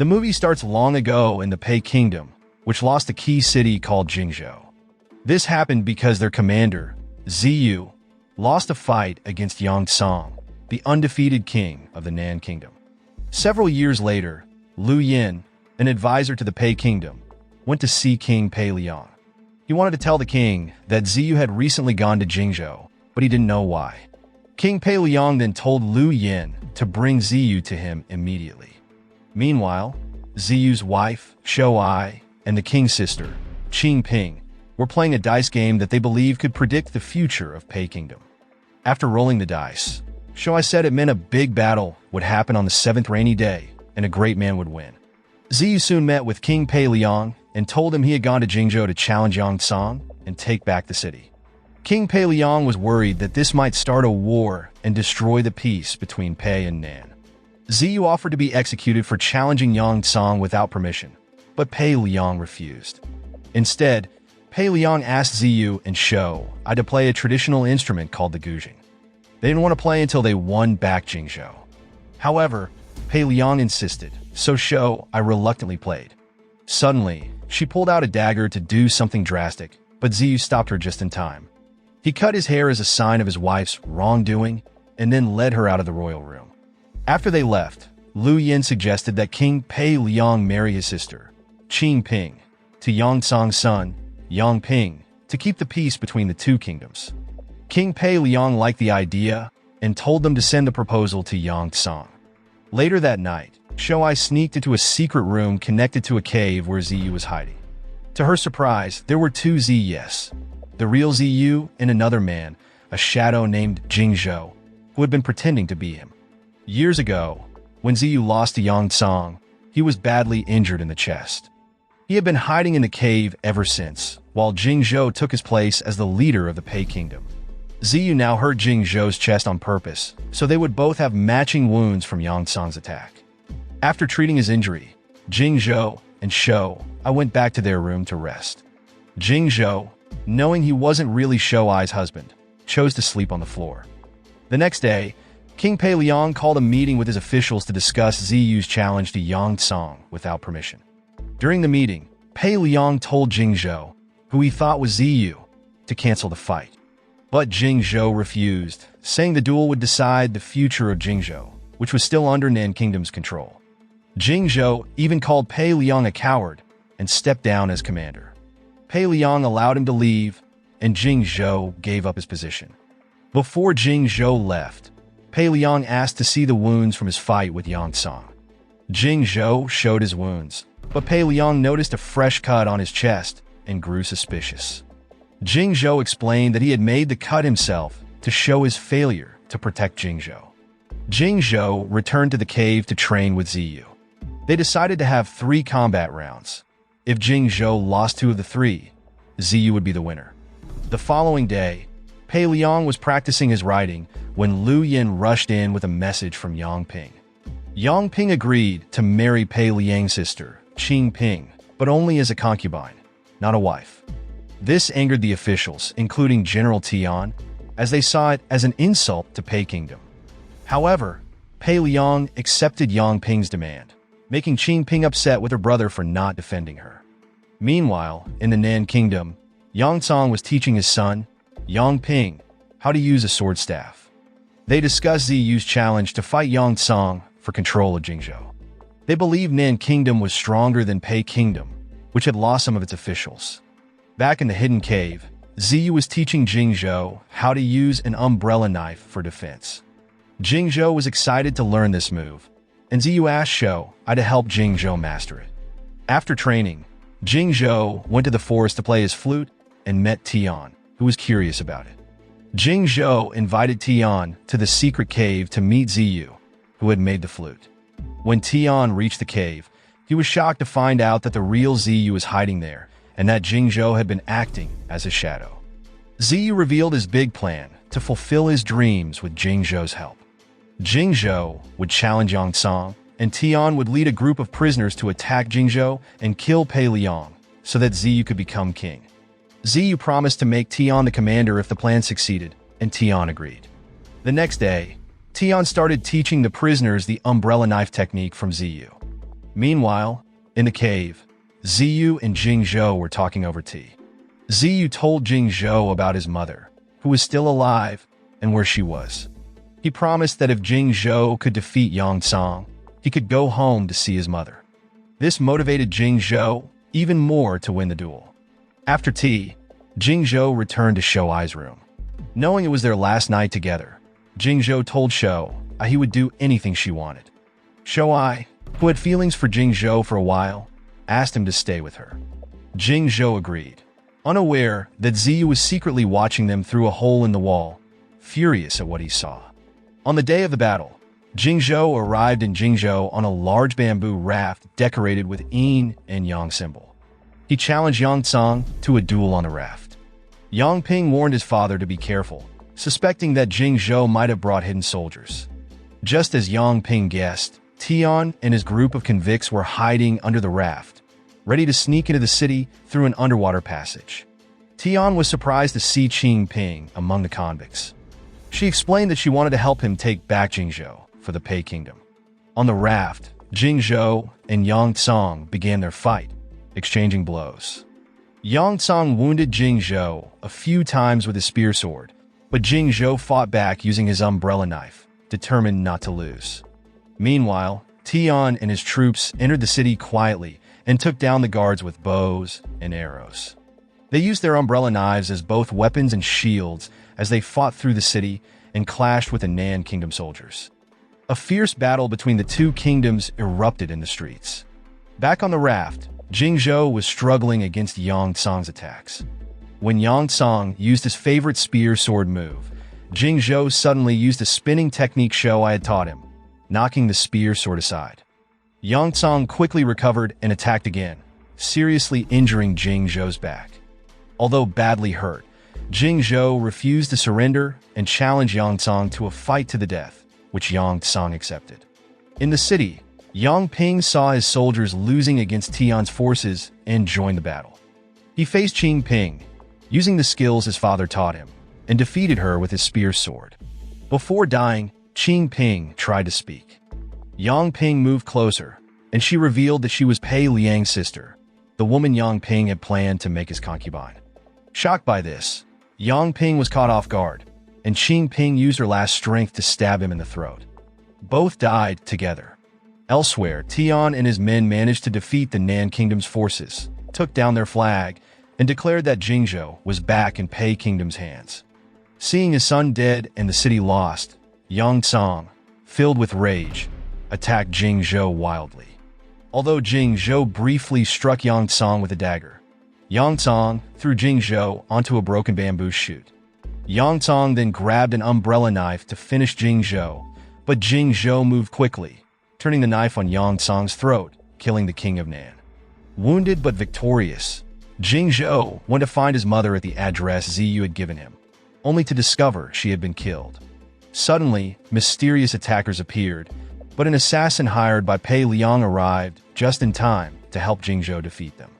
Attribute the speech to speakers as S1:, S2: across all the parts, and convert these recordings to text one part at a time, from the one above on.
S1: The movie starts long ago in the Pei Kingdom, which lost a key city called Jingzhou. This happened because their commander, Ziyu, lost a fight against Yang Song, the undefeated king of the Nan Kingdom. Several years later, Liu Yin, an advisor to the Pei Kingdom, went to see King Pei Liang. He wanted to tell the king that Ziyu had recently gone to Jingzhou, but he didn't know why. King Pei Liang then told Liu Yin to bring Ziyu to him immediately. Meanwhile, Ziyu's wife, Shou Ai, and the king's sister, Qing Ping, were playing a dice game that they believed could predict the future of Pei Kingdom. After rolling the dice, Shou Ai said it meant a big battle would happen on the 7th rainy day, and a great man would win. Ziyu soon met with King Pei Liang and told him he had gone to Jingzhou to challenge Yang Song and take back the city. King Pei Liang was worried that this might start a war and destroy the peace between Pei and Nan. Ziyu offered to be executed for challenging Yang Song without permission, but Pei Liang refused. Instead, Pei Liang asked Ziyu and Shou Ai to play a traditional instrument called the guzheng. They didn't want to play until they won back Jingzhou. However, Pei Liang insisted, so Shou Ai reluctantly played. Suddenly, she pulled out a dagger to do something drastic, but Ziyu stopped her just in time. He cut his hair as a sign of his wife's wrongdoing and then led her out of the royal room. After they left, Liu Yin suggested that King Pei Liang marry his sister, Qing Ping, to Yang Song's son, Yang Ping, to keep the peace between the two kingdoms. King Pei Liang liked the idea and told them to send the proposal to Yang Song. Later that night, Shou Ai sneaked into a secret room connected to a cave where Ziyu was hiding. To her surprise, there were two Ziyes, the real Ziyu and another man, a shadow named Jingzhou, who had been pretending to be him. Years ago, when Ziyu lost to Yang Song, he was badly injured in the chest. He had been hiding in the cave ever since, while Jingzhou took his place as the leader of the Pei Kingdom. Ziyu now hurt Jingzhou's chest on purpose, so they would both have matching wounds from Yang Song's attack. After treating his injury, Jingzhou and Shou Ai went back to their room to rest. Jingzhou, knowing he wasn't really Shou Ai's husband, chose to sleep on the floor. The next day, King Pei Liang called a meeting with his officials to discuss Ziyu's challenge to Yang Song without permission. During the meeting, Pei Liang told Jingzhou, who he thought was Ziyu, to cancel the fight. But Jingzhou refused, saying the duel would decide the future of Jingzhou, which was still under Nan Kingdom's control. Jingzhou even called Pei Liang a coward and stepped down as commander. Pei Liang allowed him to leave, and Jingzhou gave up his position. Before Jingzhou left, Pei Liang asked to see the wounds from his fight with Yang Song. Jingzhou showed his wounds, but Pei Liang noticed a fresh cut on his chest and grew suspicious. Jingzhou explained that he had made the cut himself to show his failure to protect Jingzhou. Jingzhou returned to the cave to train with Ziyu. They decided to have 3 combat rounds. If Jingzhou lost 2 of the 3, Ziyu would be the winner. The following day, Pei Liang was practicing his riding when Liu Yin rushed in with a message from Yang Ping. Yang Ping agreed to marry Pei Liang's sister, Qing Ping, but only as a concubine, not a wife. This angered the officials, including General Tian, as they saw it as an insult to Pei Kingdom. However, Pei Liang accepted Yang Ping's demand, making Qing Ping upset with her brother for not defending her. Meanwhile, in the Nan Kingdom, Yang Song was teaching his son, Yang Ping, how to use a sword staff. They discussed Ziyu's challenge to fight Yang Song for control of Jingzhou. They believed Nan Kingdom was stronger than Pei Kingdom, which had lost some of its officials. Back in the hidden cave, Ziyu was teaching Jingzhou how to use an umbrella knife for defense. Jingzhou was excited to learn this move, and Ziyu asked Shou Ai to help Jingzhou master it. After training, Jingzhou went to the forest to play his flute and met Tian, who was curious about it. Jingzhou invited Tian to the secret cave to meet Ziyu, who had made the flute. When Tian reached the cave, he was shocked to find out that the real Ziyu was hiding there, and that Jingzhou had been acting as his shadow. Ziyu revealed his big plan to fulfill his dreams with Jingzhou's help. Jingzhou would challenge Yang Song, and Tian would lead a group of prisoners to attack Jingzhou and kill Pei Liang so that Ziyu could become king. Ziyu promised to make Tian the commander if the plan succeeded, and Tian agreed. The next day, Tian started teaching the prisoners the umbrella knife technique from Ziyu. Meanwhile, in the cave, Ziyu and Jingzhou were talking over tea. Ziyu told Jingzhou about his mother, who was still alive, and where she was. He promised that if Jingzhou could defeat Yongzong, he could go home to see his mother. This motivated Jingzhou even more to win the duel. After tea, Jingzhou returned to Shouai's room. Knowing it was their last night together, Jingzhou told Shou he would do anything she wanted. Shouai, who had feelings for Jingzhou for a while, asked him to stay with her. Jingzhou agreed, unaware that Ziyu was secretly watching them through a hole in the wall, furious at what he saw. On the day of the battle, Jingzhou arrived in Jingzhou on a large bamboo raft decorated with yin and yang symbol. He challenged Yongzong to a duel on the raft. Yang Ping warned his father to be careful, suspecting that Jingzhou might have brought hidden soldiers. Just as Yang Ping guessed, Tian and his group of convicts were hiding under the raft, ready to sneak into the city through an underwater passage. Tian was surprised to see Qing Ping among the convicts. She explained that she wanted to help him take back Jingzhou for the Pei Kingdom. On the raft, Jingzhou and Yongzong began their fight, exchanging blows. Yongzong wounded Jingzhou a few times with his spear sword, but Jingzhou fought back using his umbrella knife, determined not to lose. Meanwhile, Tian and his troops entered the city quietly and took down the guards with bows and arrows. They used their umbrella knives as both weapons and shields as they fought through the city and clashed with the Nan Kingdom soldiers. A fierce battle between the two kingdoms erupted in the streets. Back on the raft, Jingzhou was struggling against Yongzong's attacks. When Yongzong used his favorite spear sword move, Jingzhou suddenly used a spinning technique Shouai had taught him, knocking the spear sword aside. Yongzong quickly recovered and attacked again, seriously injuring Jingzhou's back. Although badly hurt, Jingzhou refused to surrender and challenged Yongzong to a fight to the death, which Yongzong accepted. In the city, Yang Ping saw his soldiers losing against Tian's forces and joined the battle. He faced Qing Ping, using the skills his father taught him, and defeated her with his spear sword. Before dying, Qing Ping tried to speak. Yang Ping moved closer, and she revealed that she was Pei Liang's sister, the woman Yang Ping had planned to make his concubine. Shocked by this, Yang Ping was caught off guard, and Qing Ping used her last strength to stab him in the throat. Both died together. Elsewhere, Tian and his men managed to defeat the Nan Kingdom's forces, took down their flag, and declared that Jingzhou was back in Pei Kingdom's hands. Seeing his son dead and the city lost, Yongzong, filled with rage, attacked Jingzhou wildly. Although Jingzhou briefly struck Yongzong with a dagger, Yongzong threw Jingzhou onto a broken bamboo shoot. Yongzong then grabbed an umbrella knife to finish Jingzhou, but Jingzhou moved quickly, turning the knife on Yongzong's throat, killing the king of Nan. Wounded but victorious, Jingzhou went to find his mother at the address Ziyu had given him, only to discover she had been killed. Suddenly, mysterious attackers appeared, but an assassin hired by Pei Liang arrived just in time to help Jingzhou defeat them.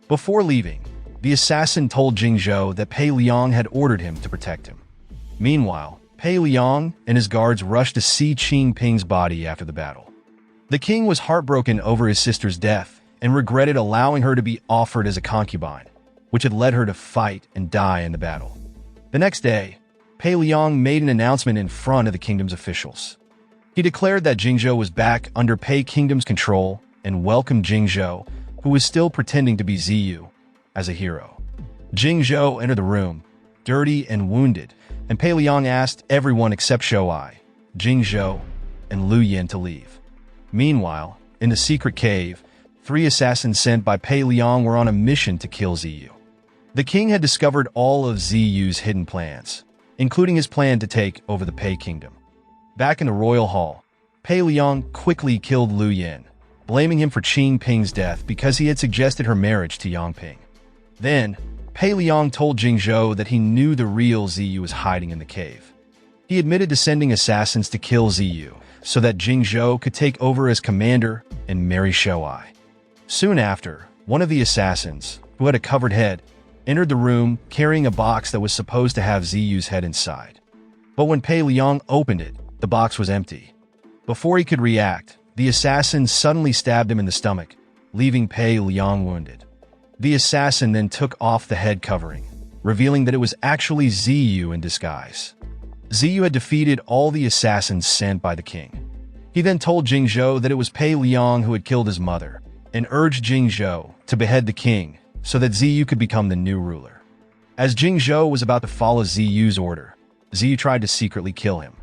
S1: Before leaving, the assassin told Jingzhou that Pei Liang had ordered him to protect him. Meanwhile, Pei Liang and his guards rushed to see Qing Ping's body after the battle. The king was heartbroken over his sister's death and regretted allowing her to be offered as a concubine, which had led her to fight and die in the battle. The next day, Pei Liang made an announcement in front of the kingdom's officials. He declared that Jingzhou was back under Pei Kingdom's control and welcomed Jingzhou, who was still pretending to be Ziyu, as a hero. Jingzhou entered the room, dirty and wounded, and Pei Liang asked everyone except Shouai, Jingzhou, and Lu Yin to leave. Meanwhile, in the secret cave, 3 assassins sent by Pei Liang were on a mission to kill Ziyu. The king had discovered all of Ziyu's hidden plans, including his plan to take over the Pei Kingdom. Back in the royal hall, Pei Liang quickly killed Lu Yin, blaming him for Qing Ping's death because he had suggested her marriage to Yang Ping. Then, Pei Liang told Jingzhou that he knew the real Ziyu was hiding in the cave. He admitted to sending assassins to kill Ziyu so that Jingzhou could take over as commander and marry Shouai. Soon after, one of the assassins, who had a covered head, entered the room carrying a box that was supposed to have Ziyu's head inside. But when Pei Liang opened it, the box was empty. Before he could react, the assassin suddenly stabbed him in the stomach, leaving Pei Liang wounded. The assassin then took off the head covering, revealing that it was actually Ziyu in disguise. Ziyu had defeated all the assassins sent by the king. He then told Jingzhou that it was Pei Liang who had killed his mother, and urged Jingzhou to behead the king so that Ziyu could become the new ruler. As Jingzhou was about to follow Ziyu's order, Ziyu tried to secretly kill him.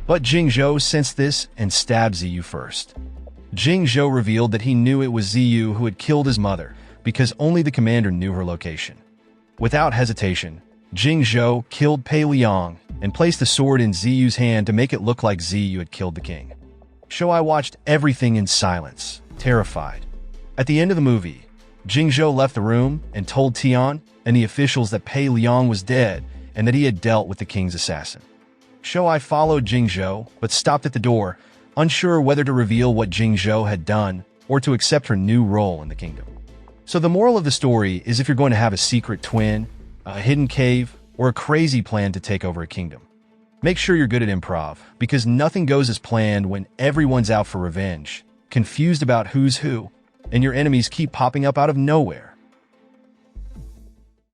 S1: But Jingzhou sensed this and stabbed Ziyu first. Jingzhou revealed that he knew it was Ziyu who had killed his mother because only the commander knew her location. Without hesitation, Jingzhou killed Pei Liang and placed the sword in Ziyu's hand to make it look like Ziyu had killed the king. Shoai watched everything in silence, terrified. At the end of the movie, Jingzhou left the room and told Tian and the officials that Pei Liang was dead and that he had dealt with the king's assassin. Shoai followed Jingzhou, but stopped at the door, unsure whether to reveal what Jingzhou had done or to accept her new role in the kingdom. So the moral of the story is if you're going to have a secret twin, a hidden cave, or a crazy plan to take over a kingdom, make sure you're good at improv, because nothing goes as planned when everyone's out for revenge, confused about who's who, and your enemies keep popping up out of nowhere.